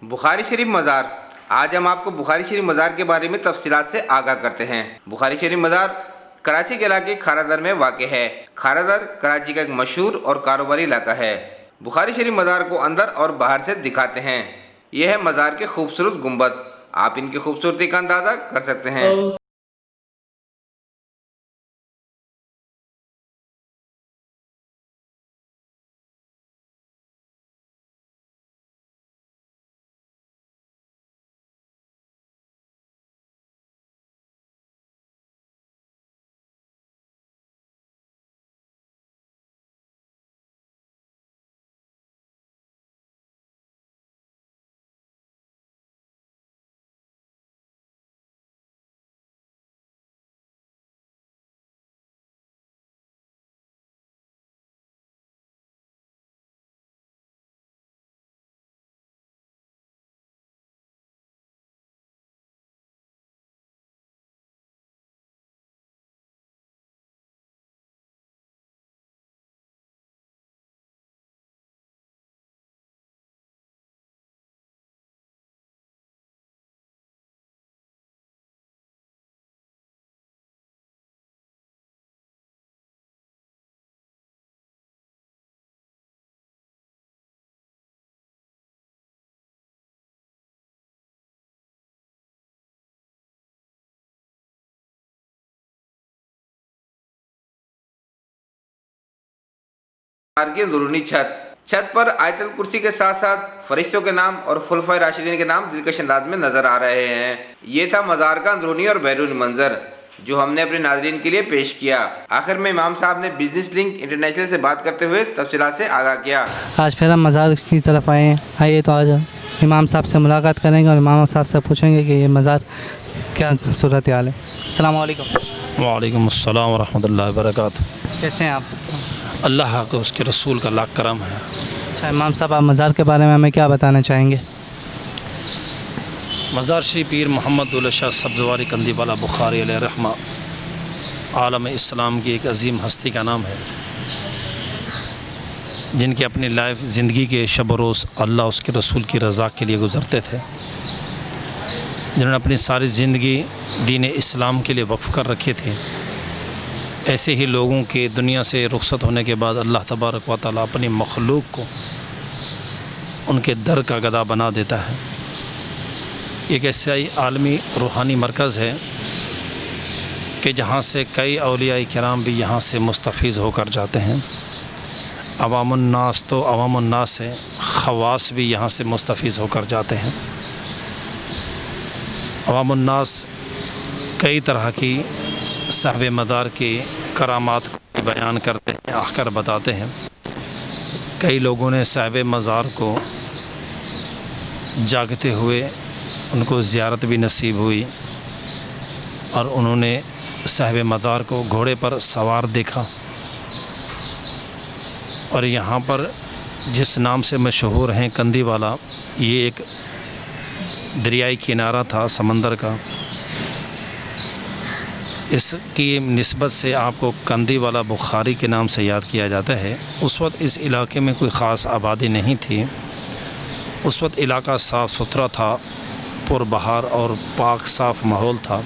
बुखारी शरीफ मज़ार। आज हम आपको बुखारी शरीफ मज़ार के बारे में तफसीलात से आगाह करते हैं। बुखारी शरीफ मज़ार कराची के इलाके खारादर में वाक़ है। खारादर कराची का एक मशहूर और कारोबारी इलाका है। बुखारी शरीफ मज़ार को अंदर और बाहर से दिखाते हैं। यह है मज़ार के खूबसूरत गुंबद। आप इनकी खूबसूरती का अंदाज़ा कर सकते हैं। मज़ार की अंदरूनी छत पर आयतल कुर्सी के साथ साथ फरिश्तों के नाम और खुलफाए राशिदीन के नाम दिलकश अंदाज में नजर आ रहे हैं। ये था मज़ार का अंदरूनी और बैरूनी मंजर जो हमने अपने नाज़रीन के लिए पेश किया। आखिर में इमाम साहब ने बिजनेस लिंक इंटरनेशनल से बात करते हुए तफसीलात से आगाह किया। आज फिर हम मज़ार की तरफ आए हैं। आइए तो आज इमाम साहब से मुलाकात करेंगे और इमाम साहब से पूछेंगे कि ये मज़ार क्या सूरत हाल है। अस्सलाम वालेकुम। वालेकुम अस्सलाम व रहमतुल्लाहि व बरकातुहू। कैसे हैं आप? अल्लाह को उसके रसूल का लाख करम है। अच्छा इमाम साहब, आप मज़ार के बारे में हमें क्या बताना चाहेंगे? मज़ार शरीफ पीर मोहम्मद उल शाह सब्ज़वारी कंदी वाला बुखारी अलैहि रहमा आलम इस्लाम की एक अजीम हस्ती का नाम है, जिनकी अपनी लाइफ ज़िंदगी के शब रोज़ अल्लाह उसके रसूल की रज़ा के लिए गुज़रते थे, जिन्होंने अपनी सारी ज़िंदगी दीन इस्लाम के लिए वक्फ़ कर रखी थी। ऐसे ही लोगों के दुनिया से रुखसत होने के बाद अल्लाह तबारक व तआला अपनी मखलूक को उनके दर का गदा बना देता है। एक ऐसा ही आलमी रूहानी मरकज़ है कि जहाँ से कई औलिया किराम भी यहाँ से मुस्तफ़ीज़ होकर जाते हैं। अवामुन्नास तो अवामुन्नास है, ख़वास भी यहाँ से मुस्तफ़ीज़ होकर जाते हैं। अवामुन्नास कई तरह की साहिब मज़ार की करामात को बयान करते हैं, आकर बताते हैं। कई लोगों ने साहिब मज़ार को जागते हुए उनको ज़ियारत भी नसीब हुई और उन्होंने साहिब मज़ार को घोड़े पर सवार देखा। और यहाँ पर जिस नाम से मशहूर हैं कंदी वाला, ये एक दरियाई किनारा था समंदर का। इसकी निस्बत से आपको कंदी वाला बुखारी के नाम से याद किया जाता है। उस वक्त इस इलाके में कोई ख़ास आबादी नहीं थी। उस वक्त इलाका साफ़ सुथरा था, पुरबहार और पाक साफ़ माहौल था।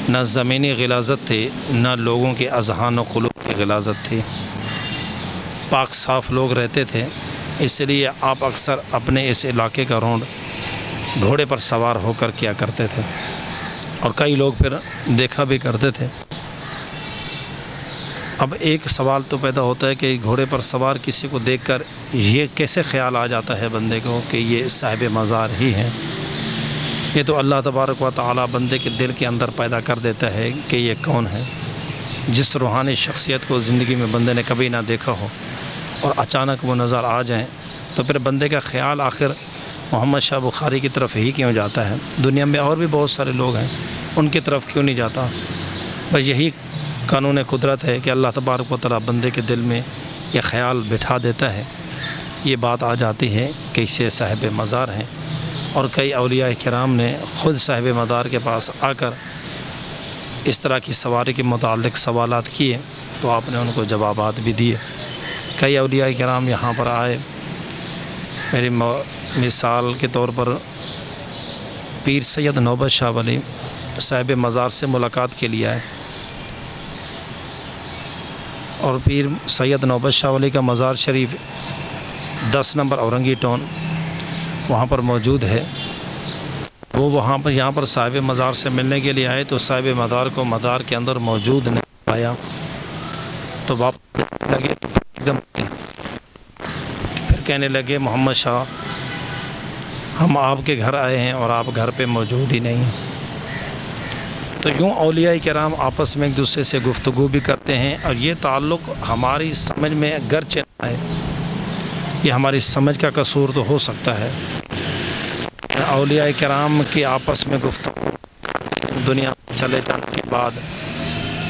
न ज़मीनी गिलाज़त थी, न लोगों के अज़हान व क़ुलूब की गिलाज़त थी। पाक साफ़ लोग रहते थे, इसलिए आप अक्सर अपने इस इलाके का रौंद घोड़े पर सवार होकर किया करते थे और कई लोग फिर देखा भी करते थे। अब एक सवाल तो पैदा होता है कि घोड़े पर सवार किसी को देखकर ये कैसे ख्याल आ जाता है बंदे को कि ये साहिब मज़ार ही हैं। ये तो अल्लाह तबारक व तआला बंदे के दिल के अंदर पैदा कर देता है कि ये कौन है। जिस रूहानी शख्सियत को ज़िंदगी में बंदे ने कभी ना देखा हो और अचानक वो नज़र आ जाएं, तो फिर बंदे का ख्याल आखिर मोहम्मद शाह बुखारी की तरफ ही क्यों जाता है। दुनिया में और भी बहुत सारे लोग हैं, उनकी तरफ क्यों नहीं जाता। बस यही कानून कुदरत है कि अल्लाह तबारक व तआला बंदे के दिल में ये ख्याल बिठा देता है। ये बात आ जाती है कि इसे साहिब मज़ार हैं। और कई औलिया किराम ने ख़ुद साहिब मज़ार के पास आकर इस तरह की सवारी के मुताल्लिक़ सवालात किए, तो आपने उनको जवाबात भी दिए। कई औलिया किराम यहाँ पर आए मेरी मिसाल के तौर पर पीर सैयद नौबत शाह वली साहिब मज़ार से मुलाकात के लिए आए और पीर सैयद नौबत शाह वली का मज़ार शरीफ 10 नंबर औरंगी टाउन वहाँ पर मौजूद है। वो वहाँ पर यहाँ पर साहिब मज़ार से मिलने के लिए आए तो साहिब मज़ार को मज़ार के अंदर मौजूद नहीं पाया तो वापस लगे एकदम। फिर कहने लगे मोहम्मद शाह, हम आपके घर आए हैं और आप घर पे मौजूद ही नहीं हैं। तो यूँ औलिया किराम आपस में एक दूसरे से गुफ्तगू भी करते हैं और ये ताल्लुक़ हमारी समझ में गर्चे न आए, ये हमारी समझ का कसूर तो हो सकता है। औलिया किराम की आपस में गुफ्तगू दुनिया चले जाने के बाद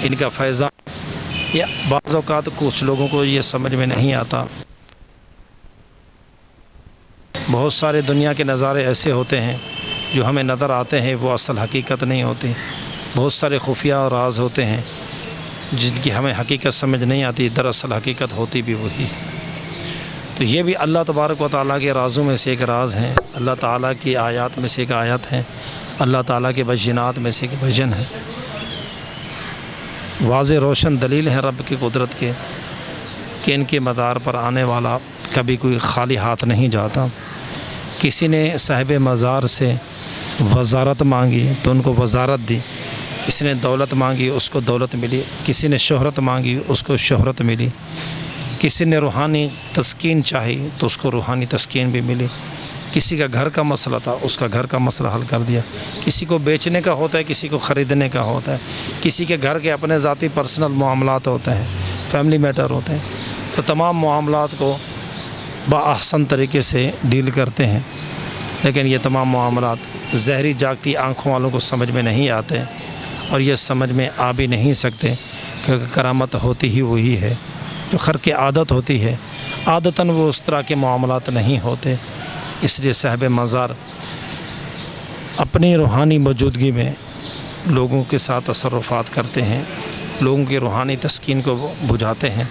इनका फैज़ान या बाज़ औक़ात कुछ लोगों को ये समझ में नहीं आता। बहुत सारे दुनिया के नज़ारे ऐसे होते हैं जो हमें नज़र आते हैं, वो असल हकीकत नहीं होती। बहुत सारे खुफिया और राज होते हैं जिनकी हमें हकीकत समझ नहीं आती, दरअसल हकीकत होती भी वही। तो ये भी अल्लाह तबारक व तआला के राज़ों में से एक राज़ हैं, अल्लाह ताला की आयत में से एक आयत है, अल्लाह ताला के बय्यनात में से एक बयन है। वाज़े रोशन दलील है रब की कुदरत के कि इनके मदार पर आने वाला कभी कोई खाली हाथ नहीं जाता। किसी ने साहिब मज़ार से वज़ारत मांगी तो उनको वज़ारत दी, किसी ने दौलत मांगी उसको दौलत मिली, किसी ने शोहरत मांगी उसको शोहरत मिली, किसी ने रूहानी तस्कीन चाही तो उसको रूहानी तस्कीन भी मिली। किसी का घर का मसला था, उसका घर का मसला हल कर दिया। किसी को बेचने का होता है, किसी को ख़रीदने का होता है, किसी के घर के अपने ज़ाती पर्सनल मामलात होते हैं, फैमिली मैटर होते हैं। तो तमाम मामलात को बाअहसन तरीके से डील करते हैं। लेकिन ये तमाम मामलात जहरी जागती आँखों वालों को समझ में नहीं आते और ये समझ में आ भी नहीं सकते क्योंकि करामत होती ही वही है जो खर की आदत होती है। आदतन वो उस तरह के मामलात नहीं होते। इसलिए साहिब मज़ार अपनी रूहानी मौजूदगी में लोगों के साथ तसर्रुफ़ात करते हैं, लोगों की रूहानी तस्कीन को बुझाते हैं।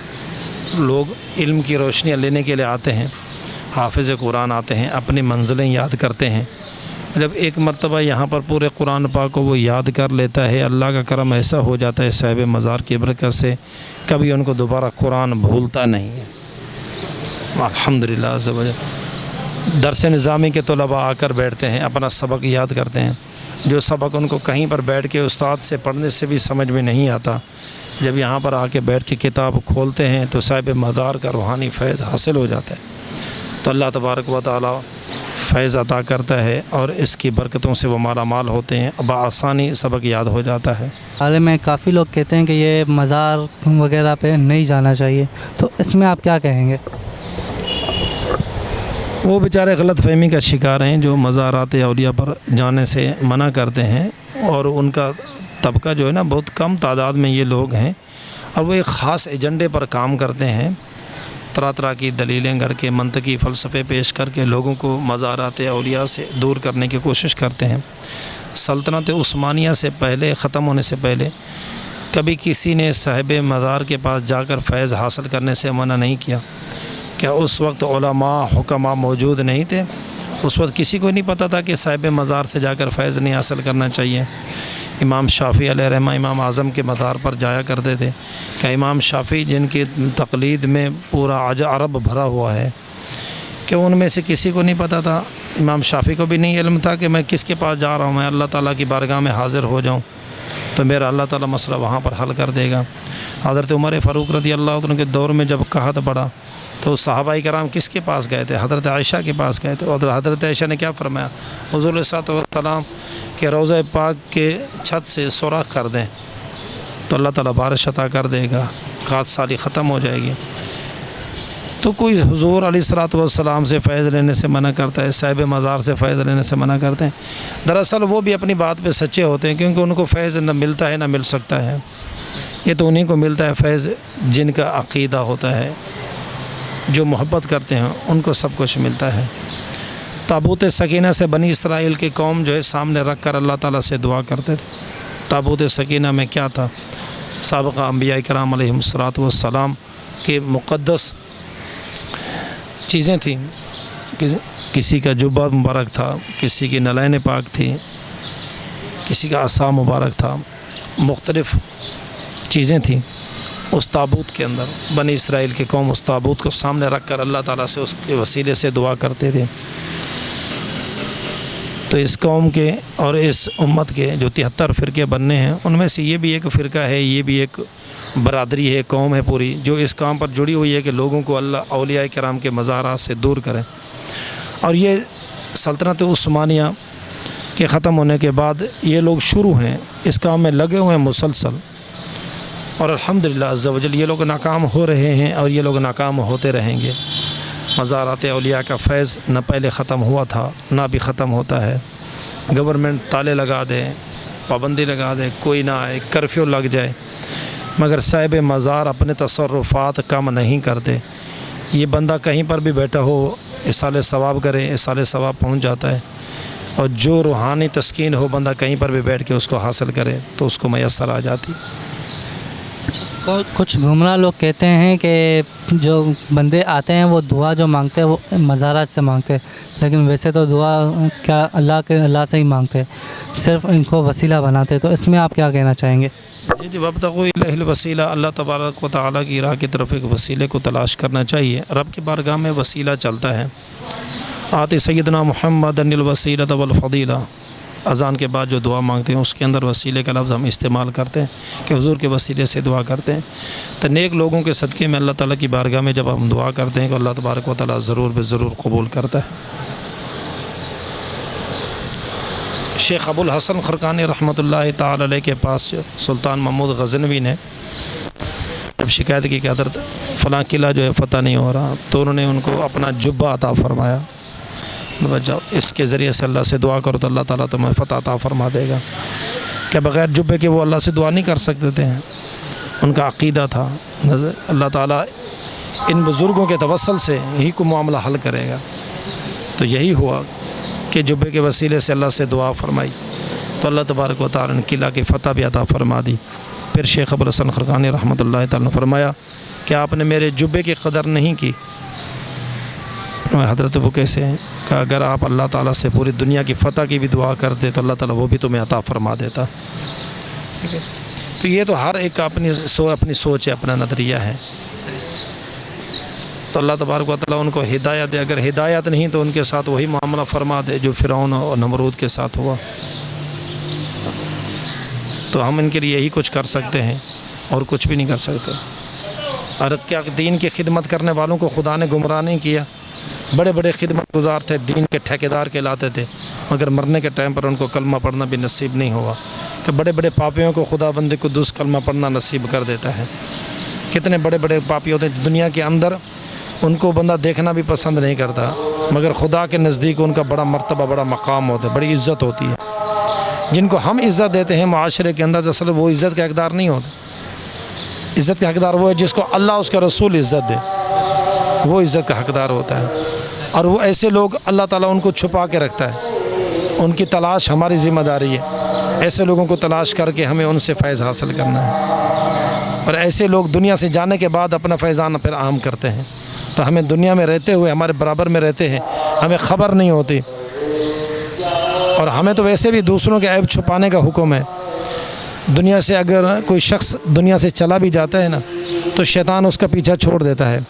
लोग इल्म की रोशनियाँ लेने के लिए आते हैं, हाफिज़ कुरान आते हैं, अपनी मंजिलें याद करते हैं। जब एक मरतबा यहाँ पर पूरे कुरान पाक को वो याद कर लेता है, अल्लाह का करम ऐसा हो जाता है साहिब मज़ार की बरकत से कभी उनको दोबारा कुरान भूलता नहीं है। अल्हम्दुलिल्लाह अज़्ज़ व जल। दरस निज़ामी के तलबा आकर बैठते हैं, अपना सबक याद करते हैं। जो सबक उनको कहीं पर बैठ के उस्ताद से पढ़ने से भी समझ में नहीं आता, जब यहाँ पर आके बैठ के किताब खोलते हैं तो साहिब मज़ार का रूहानी फैज़ हासिल हो जाता है। तो अल्लाह तबारक व तआला फैज़ अता करता है और इसकी बरकतों से वो माला माल होते हैं, बआसानी सबक याद हो जाता है। हाल में काफ़ी लोग कहते हैं कि ये मज़ार वगैरह पे नहीं जाना चाहिए, तो इसमें आप क्या कहेंगे? वो बेचारे गलत फ़हमी का शिकार हैं जो मज़ारात औलिया पर जाने से मना करते हैं और उनका तबका जो है ना बहुत कम तादाद में ये लोग हैं और वो एक ख़ास एजेंडे पर काम करते हैं। तरह तरह की दलीलें करके मंतकी फ़लसफ़े पेश करके लोगों को मज़ारात औलिया से दूर करने की कोशिश करते हैं। सल्तनत उस्मानिया से पहले ख़त्म होने से पहले कभी किसी ने साहिब मज़ार के पास जाकर फैज़ हासिल करने से मना नहीं किया। क्या उस वक्त उलमा हुक्मा मौजूद नहीं थे? उस वक्त किसी को नहीं पता था कि साहिब मज़ार से जाकर फैज़ नहीं हासिल करना चाहिए। इमाम शाफ़ी अलैहिर्रहमा इमाम आज़म के मज़ार पर जाया करते थे। क्या इमाम शाफ़ी जिनकी तक़लीद में पूरा अरब भरा हुआ है, कि उनमें से किसी को नहीं पता था? इमाम शाफ़ी को भी नहीं इल्म था कि मैं किसके पास जा रहा हूँ, मैं अल्लाह ताला की बारगाह में हाज़िर हो जाऊँ तो मेरा अल्लाह ताला मसला वहाँ पर हल कर देगा। हज़रत उमर फ़ारूक रज़ी अल्लाह अन्हु के दौर में जब कहत पड़ा तो सहाबाए किराम किसके पास गए थे? हज़रत आयशा के पास गए थे। और हज़रत आयशा ने क्या फ़रमाया? हुज़ूर सल्लल्लाहु अलैहि वसल्लम के रोज़े पाक के छत से सुराख कर दें तो अल्लाह ताला बारिश अता कर देगा, खाद साली ख़त्म हो जाएगी। तो कोई हुज़ूर अलैहिस्सलातु वस्सलाम से फ़ैज़ लेने से मना करता है, साहिब मज़ार से फ़ैज़ लेने से मना करते हैं। दरअसल वो भी अपनी बात पे सच्चे होते हैं क्योंकि उनको फ़ैज़ न मिलता है न मिल सकता है। ये तो उन्हीं को मिलता है फ़ैज़ जिनका अक़ीदा होता है, जो मोहब्बत करते हैं उनको सब कुछ मिलता है। ताबूत सकीना से बनी इसराइल की कौम जो है सामने रख कर अल्लाह ताला से दुआ करते थे। ताबूत सकीना में क्या था? साबिक़ा अंबिया किराम अलैहिमुस्सलातु वस्सलाम के मुक़द्दस चीज़ें थीं किसी का जुब्बा मुबारक था, किसी की नलैन पाक थी, किसी का असा मुबारक था, मुख्तलिफ़ चीज़ें थी उस ताबूत के अंदर। बनी इसराइल की कौम उस ताबूत को सामने रख कर अल्लाह ताला से उसके वसीले से दुआ करते थे। तो इस कौम के और इस उम्मत के जो 73 फ़िरके बनने हैं, उनमें से ये भी एक फ़िरका है, ये भी एक बरादरी है, कौम है पूरी, जो इस काम पर जुड़ी हुई है कि लोगों को अल्लाह औलिया किराम के मज़ारात से दूर करें। और ये सल्तनत उस्मानिया के ख़त्म होने के बाद ये लोग शुरू हैं, इस काम में लगे हुए हैं मुसलसल, और अल्हम्दुलिल्लाह अज़्ज़ा वजल ये लोग नाकाम हो रहे हैं और ये लोग नाकाम होते रहेंगे। मज़ारात औलिया का फैज़ न पहले ख़त्म हुआ था, ना भी ख़त्म होता है। गवर्नमेंट ताले लगा दे, पाबंदी लगा दे, कोई ना आए, कर्फ्यू लग जाए, मगर साहिब मज़ार अपने तसर्रुफ़ात कम नहीं करते। ये बंदा कहीं पर भी बैठा हो इसाले सवाब करे, इसाले सवाब पहुँच जाता है। और जो रूहानी तस्कीन हो, बंदा कहीं पर भी बैठ के उसको हासिल करे तो उसको मैसर आ जाती। कुछ गुमराह लोग कहते हैं कि जो बंदे आते हैं वो दुआ जो मांगते हैं वो मज़ारात से मांगते हैं, लेकिन वैसे तो दुआ क्या अल्लाह से ही मांगते हैं, सिर्फ इनको वसीला बनाते हैं। तो इसमें आप क्या कहना चाहेंगे? जी, वब्तगू इलैहिल वसीला, अल्लाह तबारक व तआला की राह की तरफ एक वसीले को तलाश करना चाहिए। रब की बारगाह में वसीला चलता है। आते सैयदना मुहम्मद अनिल वसीलत वल फ़दीला, अज़ान के बाद जो दुआ मांगते हैं उसके अंदर वसीले का लफ्ज़ हम इस्तेमाल करते हैं कि हुज़ूर के वसीले से दुआ करते हैं। तो नेक लोगों के सदक़े में अल्लाह ताला की बारगाह में जब हम दुआ करते हैं तो अल्लाह तबारक व तआला ज़रूर ज़रूर कबूल करता है। शेख अबुल हसन खरकानी रहमतुल्लाह ताला अलैह के पास सुल्तान महमूद गज़नवी ने जब शिकायत की कि हज़रत फ़लाँ किला जो है फ़तह नहीं हो रहा, तो उन्होंने उनको अपना जुब्बा अता फ़रमाया। जाओ इसके ज़रिए से अल्लाह से दुआ करो तो अल्लाह ताला तुम्हें फ़तह अता फ़रमा देगा। क्या बग़ैर जुब्बे के वो अल्लाह से दुआ नहीं कर सकते थे? उनका अक़ीदा था अल्लाह ताला इन बुज़ुर्गों के तवस्सुल से ही को मामला हल करेगा। तो यही हुआ कि जुब्बे के वसीले से अल्लाह से दुआ फ़रमाई तो अल्लाह तबारक व तआला ने किला की फ़तह भी अता फ़रमा दी। फिर शेख अबुल हसन खरकानी रहमतुल्लाह ताला ने फ़रमाया कि आपने मेरे जुब्बे की कदर नहीं की। हज़रत वो कैसे हैं कि अगर आप अल्लाह ताला से पूरी दुनिया की फ़तह की भी दुआ करते तो अल्लाह ताला वो भी तुम्हें अता फ़रमा देता। ठीक है, तो ये तो हर एक का अपनी सोच है, अपना नज़रिया है। तो अल्लाह तबारक व तआला उनको हिदायत दे, अगर हिदायत नहीं तो उनके साथ वही मामला फ़रमा दे जो फ़िरौन और नमरूद के साथ हुआ। तो हम इनके लिए यही कुछ कर सकते हैं और कुछ भी नहीं कर सकते। और क्या दीन की खिदमत करने वालों को खुदा ने गुमराह नहीं किया? बड़े बड़े खिदमत गुजार थे, दीन के ठेकेदार कहलाते थे, मगर मरने के टाइम पर उनको कलमा पढ़ना भी नसीब नहीं हुआ। कि बड़े बड़े पापियों को खुदा बंदे को दुस कलमा पढ़ना नसीब कर देता है। कितने बड़े बड़े पापी होते हैं दुनिया के अंदर, उनको बंदा देखना भी पसंद नहीं करता, मगर खुदा के नज़दीक उनका बड़ा मर्तबा, बड़ा मकाम होता है, बड़ी इज़्ज़त होती है। जिनको हम इज़्ज़त देते हैं माशरे के अंदर, असल वो इज़्ज़त का हकदार नहीं होता। इज़्ज़त का हकदार वो है जिसको अल्लाह उसका रसूल इज़्ज़त दे, वो इज़्ज़त का हकदार होता है। और वो ऐसे लोग अल्लाह ताला उनको छुपा के रखता है। उनकी तलाश हमारी ज़िम्मेदारी है। ऐसे लोगों को तलाश करके हमें उनसे फ़ैज़ हासिल करना है। और ऐसे लोग दुनिया से जाने के बाद अपना फैज़ान फिर आम करते हैं। तो हमें दुनिया में रहते हुए हमारे बराबर में रहते हैं, हमें ख़बर नहीं होती। और हमें तो वैसे भी दूसरों के ऐब छुपाने का हुक्म है। दुनिया से अगर कोई शख्स दुनिया से चला भी जाता है ना, तो शैतान उसका पीछा छोड़ देता है।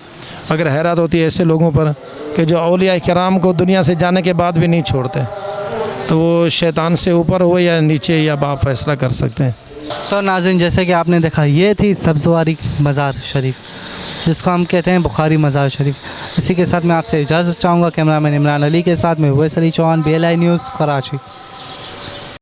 अगर हैरत होती है ऐसे लोगों पर कि जो औलिया किराम को दुनिया से जाने के बाद भी नहीं छोड़ते, तो वो शैतान से ऊपर हो या नीचे या बाप फैसला कर सकते हैं। तो नाज़रीन, जैसे कि आपने देखा, ये थी सब्ज़वारी मज़ार शरीफ, जिसको हम कहते हैं बुखारी मज़ार शरीफ। इसी के साथ मैं आपसे इजाज़त चाहूँगा। कैमरामैन इमरान अली के साथ में वैस अली चौहान, BLI न्यूज़, कराची।